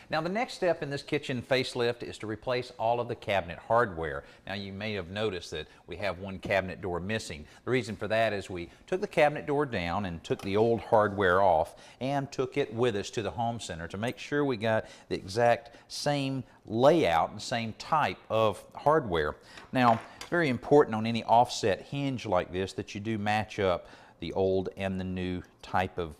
Now the next step in this kitchen facelift is to replace all of the cabinet hardware. Now you may have noticed that we have one cabinet door missing. The reason for that is we took the cabinet door down and took the old hardware off and took it with us to the home center to make sure we got the exact same layout and same type of hardware. Now it's very important on any offset hinge like this that you do match up the old and the new type of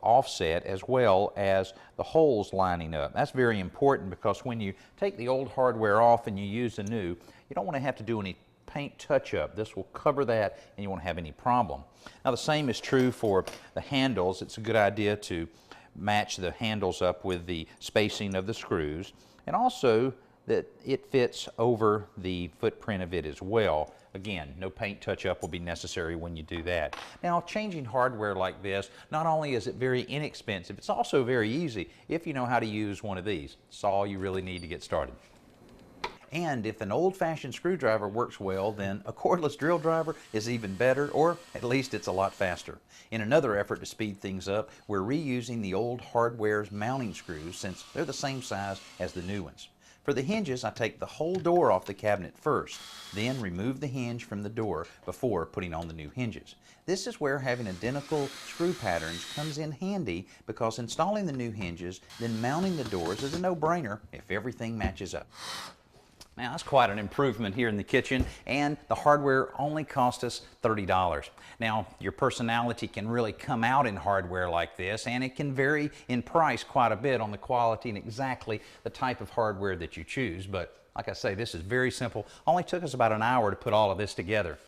offset, as well as the holes lining up. That's very important because when you take the old hardware off and you use the new, you don't want to have to do any paint touch-up. This will cover that and you won't have any problem. Now the same is true for the handles. It's a good idea to match the handles up with the spacing of the screws, and also that it fits over the footprint of it as well. Again, no paint touch-up will be necessary when you do that. Now, changing hardware like this, not only is it very inexpensive, it's also very easy if you know how to use one of these. It's all you really need to get started. And if an old-fashioned screwdriver works well, then a cordless drill driver is even better, or at least it's a lot faster. In another effort to speed things up, we're reusing the old hardware's mounting screws since they're the same size as the new ones. For the hinges, I take the whole door off the cabinet first, then remove the hinge from the door before putting on the new hinges. This is where having identical screw patterns comes in handy, because installing the new hinges, then mounting the doors is a no-brainer if everything matches up. Now that's quite an improvement here in the kitchen, and the hardware only cost us $30. Now your personality can really come out in hardware like this, and it can vary in price quite a bit on the quality and exactly the type of hardware that you choose. But like I say, this is very simple. Only took us about an hour to put all of this together.